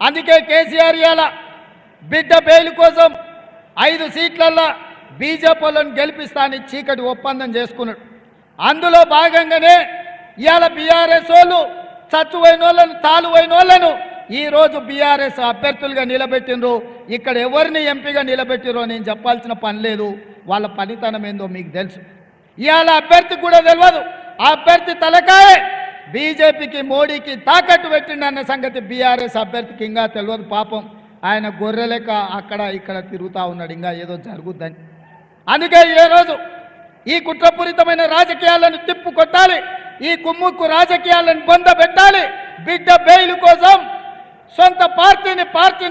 అందుకే కేసీఆర్ ఇయాల బిడ్డ బెయిల్ కోసం 5 సీట్లల్లో బీజేపీ వాళ్ళని గెలిపిస్తానని చీకటి ఒప్పందం చేసుకున్నాడు. అందులో భాగంగానే ఇవాళ బీఆర్ఎస్ వాళ్ళు చచ్చువైన వాళ్ళను తాలువైన వాళ్ళను ఈరోజు బీఆర్ఎస్ అభ్యర్థులుగా నిలబెట్టిండ్రు. ఇక్కడ ఎవరిని ఎంపీగా నిలబెట్టిరో నేను చెప్పాల్సిన పని లేదు, వాళ్ళ పనితనం ఏందో మీకు తెలుసు. ఇవాళ అభ్యర్థి కూడా తెలియదు, ఆ అభ్యర్థి తలకాయ బీజేపీకి మోడీకి తాకట్టు పెట్టిండన్న సంగతి బీఆర్ఎస్ అభ్యర్థికి ఇంకా తెలియదు. పాపం ఆయన గొర్రెలెక్క అక్కడ ఇక్కడ తిరుగుతూ ఉన్నాడు, ఇంకా ఏదో జరుగుద్దని. అందుకే ఈరోజు ఈ కుట్రపూరితమైన రాజకీయాలను తిప్పు కొట్టాలి, ఈ కుమ్ముక్కు రాజకీయాలను పొందబెట్టాలి. బిడ్డ బెయిల్ కోసం సొంత పార్టీని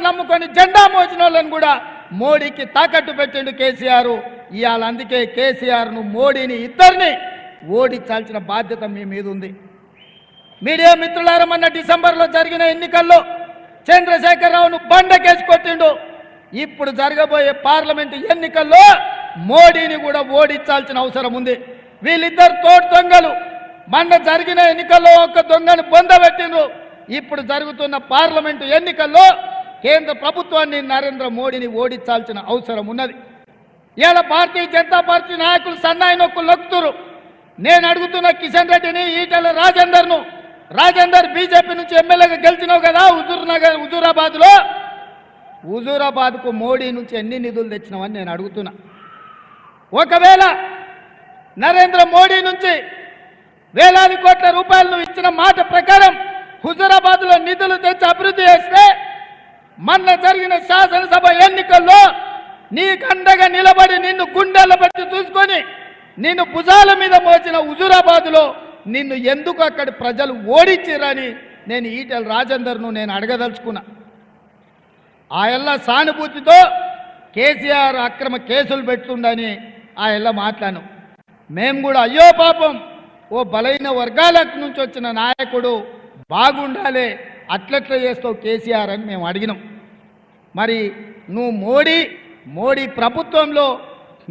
నమ్ముకొని జెండా మోసిన వాళ్ళని కూడా మోడీకి తాకట్టు పెట్టిండు కేసీఆర్. ఇవాళ అందుకే కేసీఆర్ను మోడీని ఇద్దరిని ఓడించాల్సిన బాధ్యత మీ మీద ఉంది. మీడియా మిత్రులారా, మొన్న డిసెంబర్లో జరిగిన ఎన్నికల్లో చంద్రశేఖరరావును బండకేసి కొట్టిండు. ఇప్పుడు జరగబోయే పార్లమెంటు ఎన్నికల్లో మోడీని కూడా ఓడించాల్సిన అవసరం ఉంది. వీళ్ళిద్దరు తోడు దొంగలు. మొన్న జరిగిన ఎన్నికల్లో ఒక దొంగను పొందబెట్టిండ్రు. ఇప్పుడు జరుగుతున్న పార్లమెంటు ఎన్నికల్లో కేంద్ర ప్రభుత్వాన్ని నరేంద్ర మోడీని ఓడించాల్సిన అవసరం ఉన్నది. ఇవాళ భారతీయ జనతా పార్టీ నాయకులు సన్నాయి నొక్కులు నొక్కుతురు. నేను అడుగుతున్న కిషన్ రెడ్డిని, ఈటెల రాజేందర్ బీజేపీ నుంచి ఎమ్మెల్యేగా గెలిచినావు కదా హుజూరాబాద్కు మోడీ నుంచి ఎన్ని నిధులు తెచ్చినావని నేను అడుగుతున్నా. ఒకవేళ నరేంద్ర మోడీ నుంచి వేలాది కోట్ల రూపాయలను ఇచ్చిన మాట ప్రకారం హుజూరాబాద్లో నిధులు తెచ్చి అభివృద్ధి చేస్తే మొన్న జరిగిన శాసనసభ ఎన్నికల్లో నీకండగా నిలబడి నిన్ను గుండెల్లో పెట్టి చూసుకొని నిన్ను భుజాల మీద మోచిన హుజూరాబాద్లో నిన్ను ఎందుకు అక్కడి ప్రజలు ఓడించారని నేను ఈటెల రాజేందర్ను నేను అడగదలుచుకున్నా. ఆ ఎల్ల సానుభూతితో కేసీఆర్ అక్రమ కేసులు పెడుతుండని ఆ ఎల్ల మాట్లాను. మేము కూడా అయ్యో పాపం ఓ బలైన వర్గాల నుంచి వచ్చిన నాయకుడు బాగుండాలి, అట్లట్లా చేస్తావు కేసీఆర్ అని మేము అడిగినాం. మరి నువ్వు మోడీ ప్రభుత్వంలో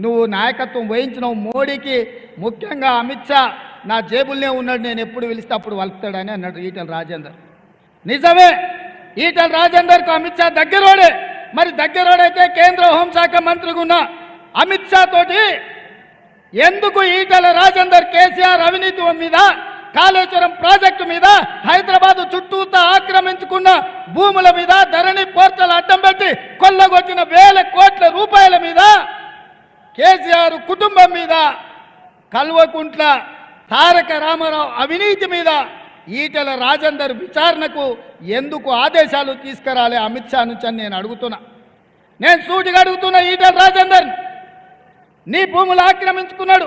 నువ్వు నాయకత్వం వహించినావు. మోడీకి ముఖ్యంగా అమిత్ షా నా జేబుల్నే ఉన్నాడు, నేను ఎప్పుడు పిలిస్తే అప్పుడు వలుపుతాడని అన్నాడు ఈటెల రాజేందర్. నిజమే, ఈటెల రాజేందర్కు అమిత్ షా దగ్గరోడే. మరి దగ్గరోడైతే కేంద్ర హోంశాఖ మంత్రిగా ఉన్న అమిత్ షా తోటి ఎందుకు ఈటెల రాజేందర్ కేసీఆర్ అవినీతి మీద, కాళేశ్వరం ప్రాజెక్టు మీద, హైదరాబాద్ చుట్టూతా ఆక్రమించుకున్న భూముల మీద, ధరణి పోర్టల్ అడ్డం పెట్టి కొల్లగొట్టిన వేల కోట్ల రూపాయల మీద, కేసీఆర్ కుటుంబం మీద, కల్వకుంట్ల తారక రామారావు అవినీతి మీద ఈటెల రాజేందర్ విచారణకు ఎందుకు ఆదేశాలు తీసుకురాలే అమిత్ షా నుంచి అని నేను అడుగుతున్నా. నేను సూటిగా అడుగుతున్నా, ఈటెల రాజేందర్ నీ భూములు ఆక్రమించుకున్నాడు,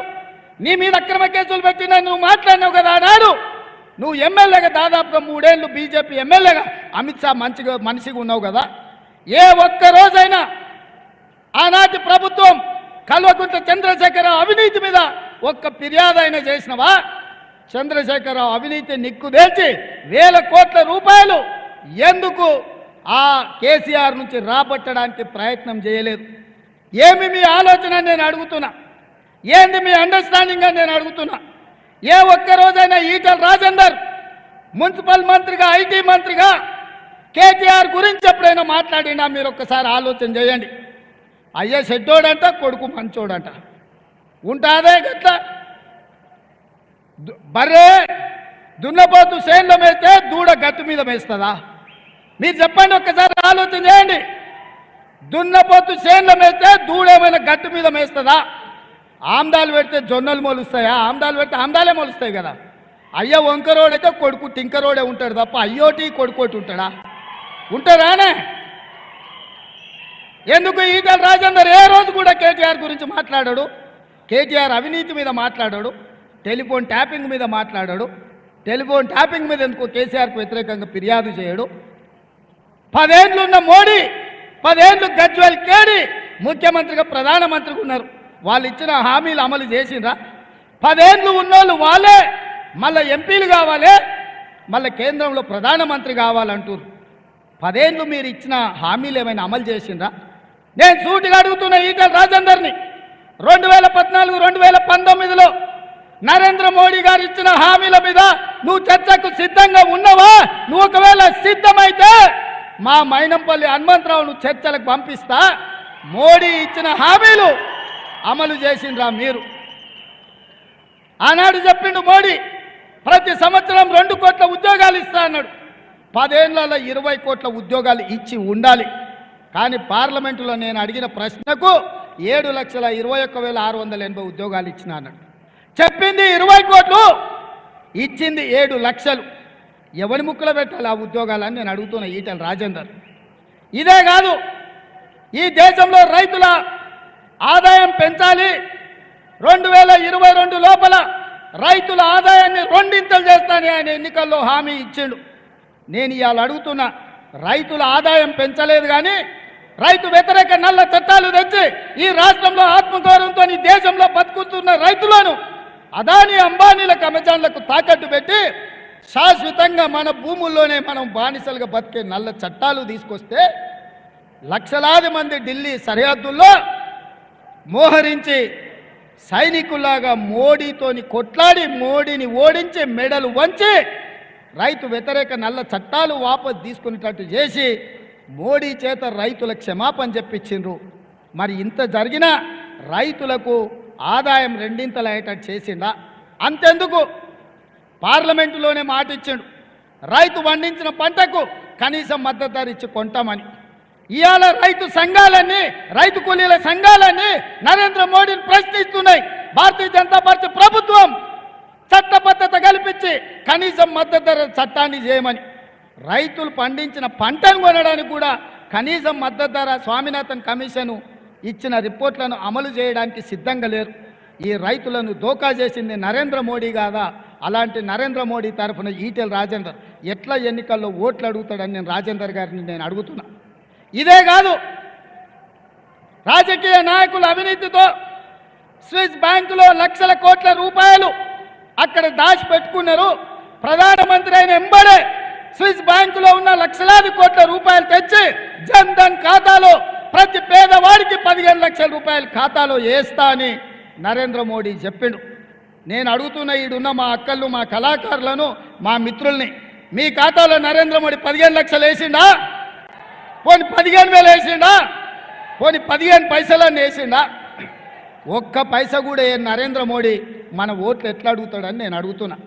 నీ మీద అక్రమ కేసులు పెట్టినా నువ్వు మాట్లాడినావు కదా. ఆనాడు నువ్వు ఎమ్మెల్యేగా దాదాపుగా 3 ఏళ్ళు బీజేపీ ఎమ్మెల్యేగా అమిత్ షా మనిషిగా ఉన్నావు కదా. ఏ ఒక్క రోజైనా ఆనాటి ప్రభుత్వం కల్వకుంట్ల చంద్రశేఖరరావు అవినీతి మీద ఒక్క ఫిర్యాదు అయినా చేసినవా? చంద్రశేఖరరావు అవినీతి నిక్కుదేల్చి వేల కోట్ల రూపాయలు ఎందుకు ఆ కేసీఆర్ నుంచి రాబట్టడానికి ప్రయత్నం చేయలేదు? ఏమి మీ ఆలోచన నేను అడుగుతున్నా, ఏంది మీ అండర్స్టాండింగ్ అని నేను అడుగుతున్నా. ఏ ఒక్క రోజైనా ఈటెల రాజేందర్ మున్సిపల్ మంత్రిగా, ఐటీ మంత్రిగా కేటీఆర్ గురించి ఎప్పుడైనా మాట్లాడినా? మీరు ఒక్కసారి ఆలోచన చేయండి. అయ్యే చెడ్డోడంట, కొడుకు మంచోడంట, ఉంటాదే గట్ల. బర్రే దున్నపోతు చేనులో మేస్తే దూడ గట్టు మీద మేస్తుందా? మీరు చెప్పండి, ఒక్కసారి ఆలోచన చేయండి. దున్నపోతు చేనులో మేస్తే దూడ ఏమైనా గట్టు మీద మేస్తుందా? ఆమ్దాలు పెడితే జొన్నలు మొలుస్తాయా? ఆమ్దాలు పెడితే ఆమ్దాలే మొలుస్తాయి కదా. అయ్యో వంకరోడైతే కొడుకు టింకరోడే ఉంటాడు తప్ప అయ్యోటి కొడుకోటి ఉంటాడా? ఉంటారానే? ఎందుకు ఈటెల రాజేందర్ ఏ రోజు కూడా కేటీఆర్ గురించి మాట్లాడాడు? కేటీఆర్ అవినీతి మీద మాట్లాడాడు, టెలిఫోన్ ట్యాపింగ్ మీద మాట్లాడాడు. టెలిఫోన్ ట్యాపింగ్ మీద ఎందుకు కేసీఆర్కు వ్యతిరేకంగా ఫిర్యాదు చేయడు? 10 ఏళ్ళు ఉన్న మోడీ 10 ఏళ్ళు గజ్వేల్ కేడి ముఖ్యమంత్రిగా ప్రధానమంత్రిగా ఉన్నారు. వాళ్ళు ఇచ్చిన హామీలు అమలు చేసిండ్రా? 10 ఏళ్ళు ఉన్నోళ్ళు వాళ్ళే మళ్ళీ ఎంపీలు కావాలి, మళ్ళీ కేంద్రంలో ప్రధానమంత్రి కావాలంటారు. 10 ఏళ్ళు మీరు ఇచ్చిన హామీలు ఏమైనా అమలు చేసిండ్రా? నేను సూటిగా అడుగుతున్న ఈటెల రాజేందర్ని, 2014, 2019లో నరేంద్ర మోడీ గారు ఇచ్చిన హామీల మీద నువ్వు చర్చకు సిద్ధంగా ఉన్నావా? నువ్వు ఒకవేళ సిద్ధమైతే మా మైనంపల్లి హనుమంతరావును చర్చలకు పంపిస్తా, మోడీ ఇచ్చిన హామీలు అమలు చేసిండ్రా మీరు. ఆనాడు చెప్పిండు మోడీ, ప్రతి సంవత్సరం 2 కోట్ల ఉద్యోగాలు ఇస్తా అన్నాడు. 10 ఏళ్లలో 20 కోట్ల ఉద్యోగాలు ఇచ్చి ఉండాలి. కానీ పార్లమెంటులో నేను అడిగిన ప్రశ్నకు 7,21,680 ఉద్యోగాలు ఇచ్చిన అన్నాడు. చెప్పింది 20 కోట్లు, ఇచ్చింది 7 లక్షలు. ఎవరి ముక్కులో పెట్టాలి ఆ ఉద్యోగాలని నేను అడుగుతున్న ఈటెల రాజేందర్. ఇదే కాదు, ఈ దేశంలో రైతుల ఆదాయం పెంచాలి, 2022 లోపల రైతుల ఆదాయాన్ని 2 చేస్తానని ఆయన ఎన్నికల్లో హామీ ఇచ్చిండు. నేను ఇవాళ అడుగుతున్నా, రైతుల ఆదాయం పెంచలేదు కానీ రైతు వ్యతిరేక నల్ల చట్టాలు తెచ్చి ఈ రాష్ట్రంలో ఆత్మగౌరవంతో ఈ దేశంలో బతుకుతున్న రైతులను అదానీ అంబానీలకు అమెజాన్లకు తాకట్టు పెట్టి శాశ్వతంగా మన భూముల్లోనే మనం బానిసలుగా బతికే నల్ల చట్టాలు తీసుకొస్తే లక్షలాది మంది ఢిల్లీ సరిహద్దుల్లో మోహరించి సైనికుల్లాగా మోడీతోని కొట్లాడి మోడీని ఓడించి మెడలు వంచి రైతు వ్యతిరేక నల్ల చట్టాలు వాపసు తీసుకునేటట్టు చేసి మోడీ చేత రైతుల క్షమాపణ చెప్పించిండ్రు. మరి ఇంత జరిగినా రైతులకు ఆదాయం 2 అయ్యేటట్టు చేసిండా? అంతెందుకు, పార్లమెంటులోనే మాట ఇచ్చిండు, రైతు పండించిన పంటకు కనీసం మద్దతు ధర ఇచ్చి కొంటామని. ఇవాళ రైతు సంఘాలన్నీ, రైతు కూలీల సంఘాలన్నీ నరేంద్ర మోడీని ప్రశ్నిస్తున్నాయి. భారతీయ జనతా పార్టీ ప్రభుత్వం చట్టబద్ధత కల్పించి కనీసం మద్దతు ధర చట్టాన్ని చేయమని, రైతులు పండించిన పంటను కొనడానికి కూడా కనీసం మద్దతు ధర స్వామినాథన్ కమిషన్ ఇచ్చిన రిపోర్ట్లను అమలు చేయడానికి సిద్ధంగా లేరు. ఈ రైతులను దోకా చేసింది నరేంద్ర మోడీ కాదా? అలాంటి నరేంద్ర మోడీ తరఫున ఈటెల రాజేందర్ ఎట్లా ఎన్నికల్లో ఓట్లు అడుగుతాడని నేను రాజేందర్ గారిని నేను అడుగుతున్నా. ఇదే కాదు, రాజకీయ నాయకుల అవినీతితో స్విస్ బ్యాంకులో లక్షల కోట్ల రూపాయలు అక్కడ దాచిపెట్టుకున్నారు. ప్రధానమంత్రి అయిన ఎంబడే స్విస్ బ్యాంకులో ఉన్న లక్షలాది కోట్ల రూపాయలు తెచ్చి జన్ ధన్ ఖాతాలో ప్రతి పేదవాడికి 15 లక్షల రూపాయలు ఖాతాలో వేస్తా అని నరేంద్ర మోడీ చెప్పిండు. నేను అడుగుతున్న ఈడున్న మా అక్కళ్ళు, మా కళాకారులను, మా మిత్రుల్ని, మీ ఖాతాలో నరేంద్ర మోడీ 15 లక్షలు వేసిండా? పోని 15,000 వేసిండా? పోని 15 పైసలన్నీ వేసిండా? ఒక్క పైసా కూడా నరేంద్ర మోడీ మన ఓట్లు ఎట్లా అడుగుతాడని నేను అడుగుతున్నా.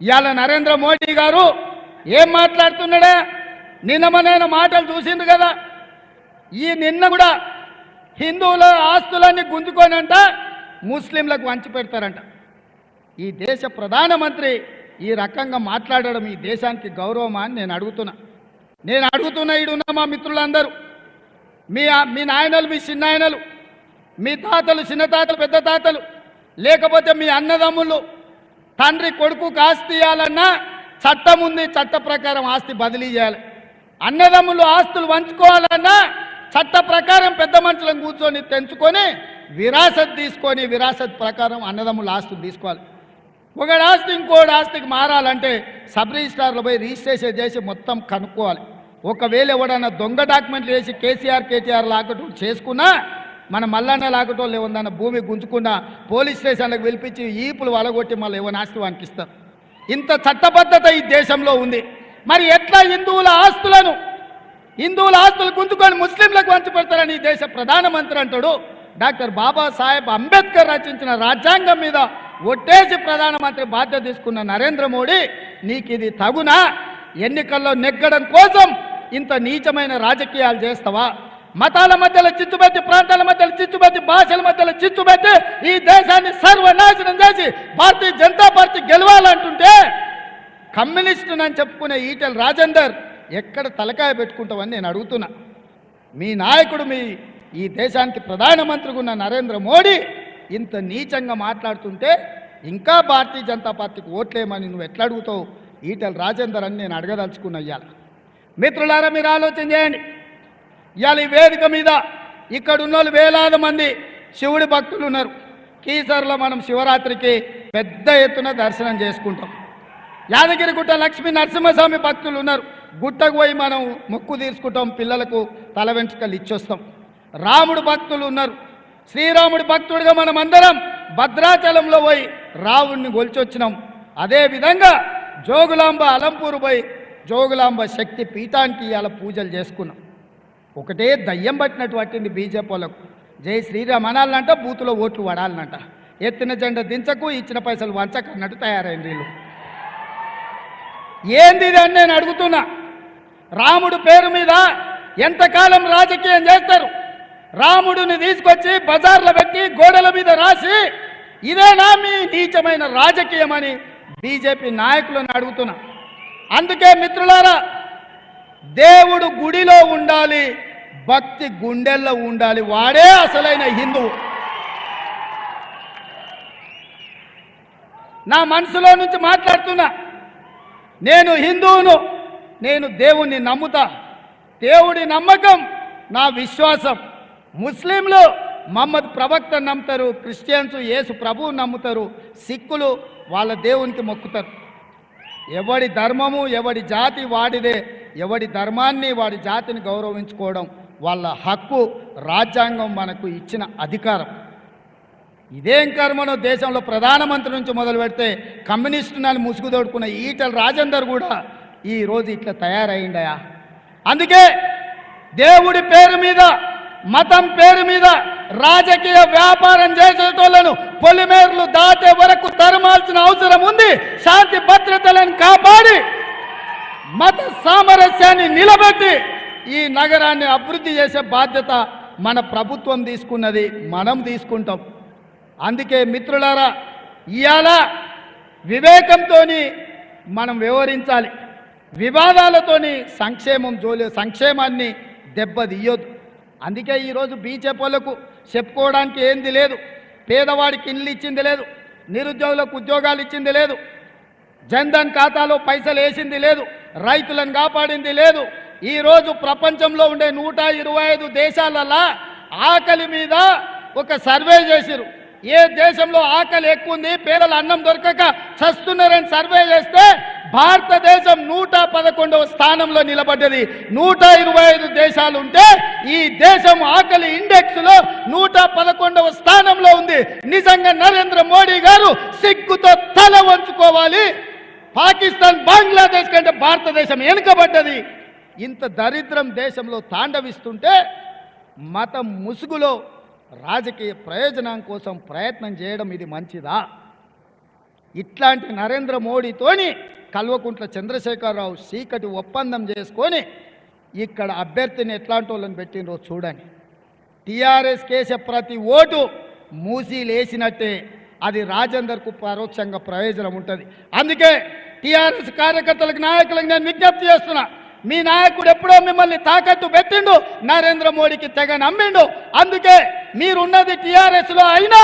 ఇవాళ నరేంద్ర మోడీ గారు ఏం మాట్లాడుతున్నాడా? నిన్న మాటలు చూసిండు కదా. ఈ నిన్న కూడా హిందువుల ఆస్తులన్నీ గుంజుకోనంట ముస్లింలకు వంచి పెడతారంట. ఈ దేశ ప్రధానమంత్రి ఈ రకంగా మాట్లాడడం ఈ దేశానికి గౌరవమా అని నేను అడుగుతున్నా. ఈడున్న మా మిత్రులందరూ, మీ నాయనలు, మీ చిన్నాయనలు, మీ తాతలు, చిన్న తాతలు, పెద్ద తాతలు, లేకపోతే మీ అన్నదమ్ములు, తండ్రి కొడుకుకు ఆస్తి ఇవ్వాలన్నా చట్టం ఉంది, చట్ట ప్రకారం ఆస్తి బదిలీ చేయాలి. అన్నదమ్ములు ఆస్తులు పంచుకోవాలన్నా చట్ట ప్రకారం పెద్ద మనుషులను కూర్చొని తెంచుకొని విరాసత్ తీసుకొని విరాసత్ ప్రకారం అన్నదమ్ముల ఆస్తులు తీసుకోవాలి. ఒకటి ఆస్తి ఇంకోటి ఆస్తికి మారాలంటే సబ్ రిజిస్ట్రార్లో పోయి రిజిస్ట్రేషన్ చేసి మొత్తం కనుక్కోవాలి. ఒకవేళ ఎవడన్నా దొంగ డాక్యుమెంట్లు వేసి కేటీఆర్ లాకటో చేసుకున్నా, మన మల్లన్న లాకటో లేవన్నా భూమి గుంజుకున్నా పోలీస్ స్టేషన్లకు పిలిపించి ఈపులు వలగొట్టి మళ్ళీ ఏమైనా ఆస్తి వానికి ఇస్తారు. ఇంత చట్టబద్ధత ఈ దేశంలో ఉంది. మరి ఎట్లా హిందువుల ఆస్తులు గుంజుకొని ముస్లింలకు పంచిపెడతారని ఈ దేశ ప్రధానమంత్రి అంటాడు. డాక్టర్ బాబాసాహెబ్ అంబేద్కర్ రచించిన రాజ్యాంగం మీద ఒట్టేసి ప్రధానమంత్రి బాధ్యత తీసుకున్న నరేంద్ర మోడీ, నీకు ఇది తగునా? ఎన్నికల్లో నెగ్గడం కోసం ఇంత నీచమైన రాజకీయాలు చేస్తావా? మతాల మధ్యలో చిచ్చుపెట్టి, ప్రాంతాల మధ్యలో చిచ్చుపెట్టి, భాషల మధ్యలో చిచ్చుపెట్టి ఈ దేశాన్ని సర్వనాశనం చేసి భారతీయ జనతా పార్టీ గెలవాలంటుంటే కమ్యూనిస్టునని చెప్పుకునే ఈటెల రాజేందర్ ఎక్కడ తలకాయ పెట్టుకుంటామని నేను అడుగుతున్నా. మీ నాయకుడు, ఈ దేశానికి ప్రధానమంత్రిగా ఉన్న నరేంద్ర మోడీ ఇంత నీచంగా మాట్లాడుతుంటే ఇంకా భారతీయ జనతా పార్టీకి ఓట్లేమని నువ్వు ఎట్లా అడుగుతావు ఈటెల రాజేందర్ అని నేను అడగదలుచుకున్నా. ఇవాళ మిత్రులారా, మీరు ఆలోచన చేయండి. ఇవాళ ఈ వేదిక మీద ఇక్కడ ఉన్న వేలాది మంది శివుడి భక్తులు ఉన్నారు. కీసర్లో మనం శివరాత్రికి పెద్ద ఎత్తున దర్శనం చేసుకుంటాం. యాదగిరిగుట్ట లక్ష్మీ నరసింహస్వామి భక్తులు ఉన్నారు. గుట్టకు పోయి మనం మొక్కు తీర్చుకుంటాం, పిల్లలకు తల వెంట్రుకలు ఇచ్చొస్తాం. రాముడు భక్తులు ఉన్నారు. శ్రీరాముడి భక్తుడిగా మనం అందరం భద్రాచలంలో పోయి రావుడిని గొలిచొచ్చినాం. అదేవిధంగా జోగులాంబ అలంపూరు పోయి జోగులాంబ శక్తి పీఠానికి ఇవాళ పూజలు చేసుకున్నాం. ఒకటే దయ్యం పట్టినట్టు పట్టింది బీజేపీ వాళ్ళకు. జై శ్రీరామ్ అనాలనంట, బూతులో ఓట్లు పడాలనంట. ఎత్తిన జెండా దించకు, ఇచ్చిన పైసలు వంచకు అన్నట్టు తయారైంది వీళ్ళు. ఏంది ఇది అని నేను అడుగుతున్నా. రాముడు పేరు మీద ఎంతకాలం రాజకీయం చేస్తారు? రాముడిని తీసుకొచ్చి బజార్లో పెట్టి గోడల మీద రాసి ఇదేనా మీ నీచమైన రాజకీయం అని బీజేపీ నాయకులను అడుగుతున్నా. అందుకే మిత్రులారా, దేవుడు గుడిలో ఉండాలి, భక్తి గుండెల్లో ఉండాలి. వాడే అసలైన హిందువు. నా మనసులో నుంచి మాట్లాడుతున్నా. నేను హిందువును, నేను దేవుణ్ణి నమ్ముతా. దేవుడి నమ్మకం నా విశ్వాసం. ముస్లింలు మహమ్మద్ ప్రవక్త నమ్ముతారు, క్రిస్టియన్స్ యేసు ప్రభువు నమ్ముతారు, సిక్కులు వాళ్ళ దేవునికి మొక్కుతారు. ఎవడి ధర్మము ఎవడి జాతి వాడిదే. ఎవడి ధర్మాన్ని వాడి జాతిని గౌరవించుకోవడం వాళ్ళ హక్కు. రాజ్యాంగం మనకు ఇచ్చిన అధికారం. ఇదేం కర్మనో దేశంలో ప్రధానమంత్రి నుంచి మొదలు పెడితే కమ్యూనిస్టులను ముసుగు తోడుకున్న ఈటల రాజేందర్ కూడా ఈరోజు ఇట్లా తయారైండయా. అందుకే దేవుడి పేరు మీద, మతం పేరు మీద రాజకీయ వ్యాపారం చేసేటోళ్లను పొలిమేర్లు దాటే వరకు తరమాల్సిన అవసరం ఉంది. శాంతి భద్రతలను కాపాడి మత సామరస్యాన్ని నిలబెట్టి ఈ నగరాన్ని అభివృద్ధి చేసే బాధ్యత మన ప్రభుత్వం తీసుకున్నది, మనం తీసుకుంటాం. అందుకే మిత్రులారా, ఇవాళ వివేకంతో మనం వ్యవహరించాలి. వివాదాలతోని సంక్షేమాన్ని దెబ్బతీయొద్దు. అందుకే ఈరోజు బీజేపీలకు చెప్పుకోవడానికి ఏంది లేదు. పేదవాడికి ఇల్లు ఇచ్చింది లేదు, నిరుద్యోగులకు ఉద్యోగాలు ఇచ్చింది లేదు, జన్ధన్ ఖాతాలో పైసలు వేసింది లేదు, రైతులను కాపాడింది లేదు. ఈరోజు ప్రపంచంలో ఉండే 125 దేశాలలో ఆకలి మీద ఒక సర్వే చేసిరు. ఏ దేశంలో ఆకలి ఎక్కువ ఉంది, పేదల అన్నం దొరకక చస్తున్నారని సర్వే చేస్తే భారతదేశం 111వ స్థానంలో నిలబడ్డది. 125 దేశాలు ఉంటే ఈ దేశం ఆకలి ఇండెక్స్లో 111వ స్థానంలో ఉంది. నిజంగా నరేంద్ర మోడీ గారు సిగ్గుతో తల వంచుకోవాలి. పాకిస్తాన్, బంగ్లాదేశ్ కంటే భారతదేశం వెనుకబడ్డది. ఇంత దరిద్రం దేశంలో తాండవిస్తుంటే మతం ముసుగులో రాజకీయ ప్రయోజనం కోసం ప్రయత్నం చేయడం ఇది మంచిదా? ఇట్లాంటి నరేంద్ర మోడీతోని కల్వకుంట్ల చంద్రశేఖరరావు చీకటి ఒప్పందం చేసుకొని ఇక్కడ అభ్యర్థిని ఎట్లాంటి వాళ్ళని పెట్టినరో చూడండి. టీఆర్ఎస్ కేసే ప్రతి ఓటు మూసీలేసినట్టే అది రాజేందర్కు పరోక్షంగా ప్రయోజనం ఉంటుంది. అందుకే టీఆర్ఎస్ కార్యకర్తలకు, నాయకులకు నేను విజ్ఞప్తి చేస్తున్నా. మీ నాయకుడు ఎప్పుడో మిమ్మల్ని తాకట్టు పెట్టిండు, నరేంద్ర మోడీకి తెగ నమ్మిండు. అందుకే మీరున్నది టీఆర్ఎస్లో అయినా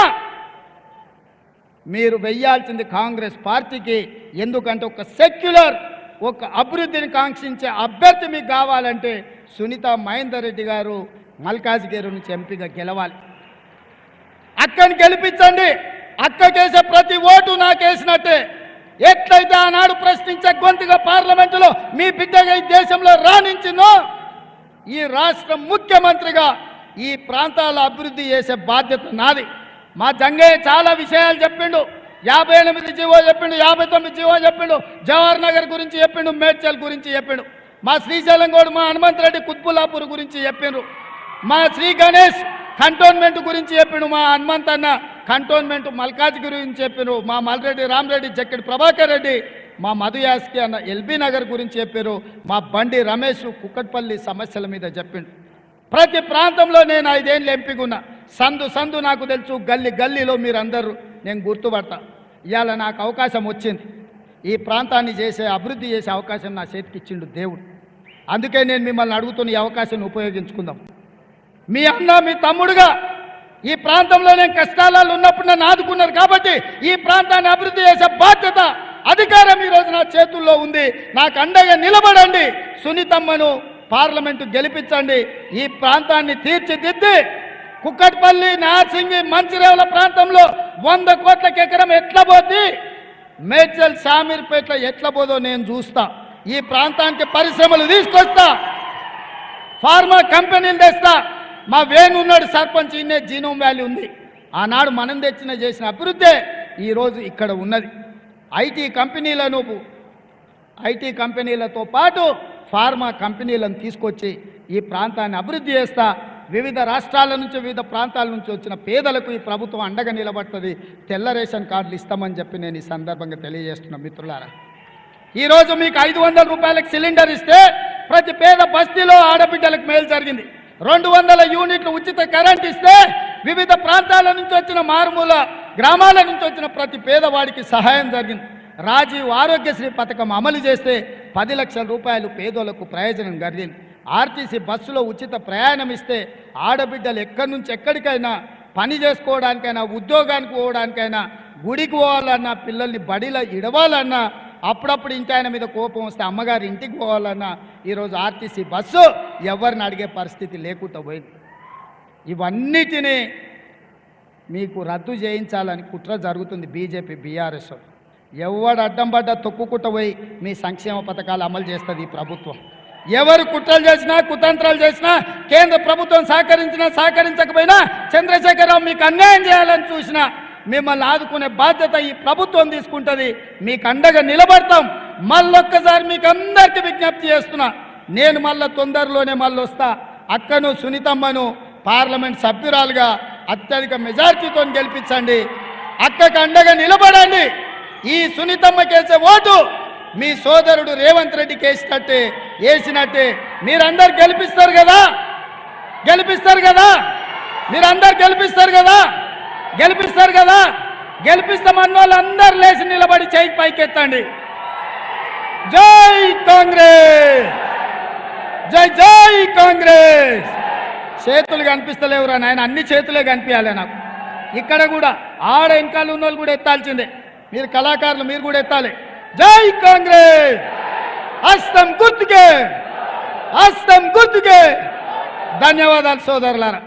మీరు వెయ్యాల్సింది కాంగ్రెస్ పార్టీకి. ఎందుకంటే ఒక సెక్యులర్, ఒక అభివృద్ధిని కాంక్షించే అభ్యర్థి మీకు కావాలంటే సునీత మహేందర్ రెడ్డి గారు మల్కాజ్గిరి నుంచి ఎంపీగా గెలవాలి. అక్కని గెలిపించండి. అక్కకేసే ప్రతి ఓటు నాకేసినట్టే. ఎట్లయితే ఆనాడు ప్రశ్నించే గొంతుగా పార్లమెంటులో మీ బిడ్డగా ఈ దేశంలో రాణించినో, ఈ రాష్ట్ర ముఖ్యమంత్రిగా ఈ ప్రాంతాల అభివృద్ధి చేసే బాధ్యత నాది. మా జంగయ్య చాలా విషయాలు చెప్పిండు. 58 జీవో చెప్పిండు, 59 జీవో చెప్పిండు, జవహర్ నగర్ గురించి చెప్పిండు, మేడ్చల్ గురించి చెప్పిండు. మా శ్రీశైలం గౌడ్, మా హనుమంత్ రెడ్డి కుత్బుల్లాపూర్ గురించి చెప్పిండ్రు. మా శ్రీ గణేష్ కంటోన్మెంట్ గురించి చెప్పిండు. మా హనుమంత్ అన్న కంటోన్మెంట్ మల్కాజ్ గురించి చెప్పిండ్రు. మా మల్రెడ్డి రామరెడ్డి, జక్కడి ప్రభాకర్ రెడ్డి, మా మధు యాస్కి అన్న ఎల్బీ నగర్ గురించి చెప్పారు. మా బండి రమేష్ కుక్కట్పల్లి సమస్యల మీద చెప్పిండు. ప్రతి ప్రాంతంలో నేను 5 ఏళ్ళు ఎంపీగున్నా. సందు నాకు తెలుసు, గల్లీ గల్లీలో మీరందరూ నేను గుర్తుపడతా. ఇవాళ నాకు అవకాశం వచ్చింది. ఈ ప్రాంతాన్ని చేసే, అభివృద్ధి చేసే అవకాశం నా చేతికి ఇచ్చిండు దేవుడు. అందుకే నేను మిమ్మల్ని అడుగుతున్న ఈ అవకాశాన్ని ఉపయోగించుకుందాం. మీ అన్న, మీ తమ్ముడుగా ఈ ప్రాంతంలో నేను కష్టాలలో ఉన్నప్పుడు నన్ను ఆదుకున్నారు కాబట్టి ఈ ప్రాంతాన్ని అభివృద్ధి చేసే బాధ్యత, అధికారం ఈరోజు నా చేతుల్లో ఉంది. నాకు అండగా నిలబడండి. సునీతమ్మను పార్లమెంటు గెలిపించండి. ఈ ప్రాంతాన్ని తీర్చిదిద్ది కుక్కట్పల్లి, నార్సింగి, మంచిర్యాల ప్రాంతంలో 100 కోట్లకి ఎకరం ఎట్లా పోద్ది, మేడ్చల్, షామీర్పేట ఎట్లా పోదో నేను చూస్తా. ఈ ప్రాంతానికి పరిశ్రమలు తీసుకొస్తా, ఫార్మా కంపెనీలు తెస్తా. మా వేణు ఉన్నాడు సర్పంచ్, ఇన్నే జీనోమ్ వ్యాలీ ఉంది. ఆనాడు మనం చేసిన అభివృద్ధి ఈరోజు ఇక్కడ ఉన్నది. ఐటీ కంపెనీలను ఐటీ కంపెనీలతో పాటు ఫార్మా కంపెనీలను తీసుకొచ్చి ఈ ప్రాంతాన్ని అభివృద్ధి చేస్తా. వివిధ రాష్ట్రాల నుంచి వివిధ ప్రాంతాల నుంచి వచ్చిన పేదలకు ఈ ప్రభుత్వం అండగా నిలబడుతుంది. తెల్ల రేషన్ కార్డులు ఇస్తామని చెప్పి నేను ఈ సందర్భంగా తెలియజేస్తున్నా. మిత్రులారా, ఈరోజు మీకు 500 రూపాయలకు సిలిండర్ ఇస్తే ప్రతి పేద బస్తీలో ఆడబిడ్డలకు మేలు జరిగింది. 200 యూనిట్లు ఉచిత కరెంట్ ఇస్తే వివిధ ప్రాంతాల నుంచి వచ్చిన మారుమూల గ్రామాల నుంచి వచ్చిన ప్రతి పేదవాడికి సహాయం జరిగింది. రాజీవ్ ఆరోగ్యశ్రీ పథకం అమలు చేస్తే 10 లక్షల రూపాయలు పేదోళ్లకు ప్రయోజనం కలిగింది. ఆర్టీసీ బస్సులో ఉచిత ప్రయాణం ఇస్తే ఆడబిడ్డలు ఎక్కడి నుంచి ఎక్కడికైనా పని చేసుకోవడానికైనా ఉద్యోగానికి పోవడానికైనా గుడికి పోవాలన్నా పిల్లల్ని బడిలో ఇడవాలన్నా అప్పుడప్పుడు ఇంటి ఆయన మీద కోపం వస్తే అమ్మగారి ఇంటికి పోవాలన్నా ఈరోజు ఆర్టీసీ బస్సు ఎవరిని అడిగే పరిస్థితి లేకుండా పోయింది. ఇవన్నిటినీ మీకు రద్దు చేయించాలని కుట్ర జరుగుతుంది బీజేపీ బీఆర్ఎస్. ఎవడు అడ్డం పడ్డా తొక్కుకుంటూ పోయి మీ సంక్షేమ పథకాలు అమలు చేస్తుంది ఈ ప్రభుత్వం. ఎవరు కుట్రలు చేసినా కుతంత్రాలు చేసినా కేంద్ర ప్రభుత్వం సహకరించినా సహకరించకపోయినా చంద్రశేఖరరావు మీకు అన్యాయం చేయాలని చూసినా మిమ్మల్ని ఆదుకునే బాధ్యత ఈ ప్రభుత్వం తీసుకుంటుంది. మీకు అండగా నిలబడతాం. మళ్ళొక్కసారి మీకు అందరికీ విజ్ఞప్తి చేస్తున్నా, నేను మళ్ళీ తొందరలోనే వస్తా. అక్కను సునీతమ్మను పార్లమెంట్ సభ్యురాలుగా అత్యధిక మెజార్టీతో గెలిపించండి. అక్కకు అండగా నిలబడండి. ఈ సునీతమ్మకేసే ఓటు మీ సోదరుడు రేవంత్ రెడ్డికి వేసినట్టే మీరందరు గెలిపిస్తారు కదా, మీరందరు గెలిపిస్తారు కదా. గెలిపిస్తామన్న వాళ్ళందరూ లేచి నిలబడి చేయి పైకెత్తండి. జై కాంగ్రెస్, జై జై కాంగ్రెస్. చేతులు కనిపిస్తలేవురా నాయన, అన్ని చేతులే కనిపించాలి నాకు. ఇక్కడ కూడా ఆడ వెనకాల ఉన్న వాళ్ళు కూడా ఎత్తాల్సిందే. మీరు కళాకారులు మీరు కూడా ఎత్తాలి. జై కాంగ్రెస్, హస్తం గుర్తుకే. ధన్యవాదాలు సోదరులారా.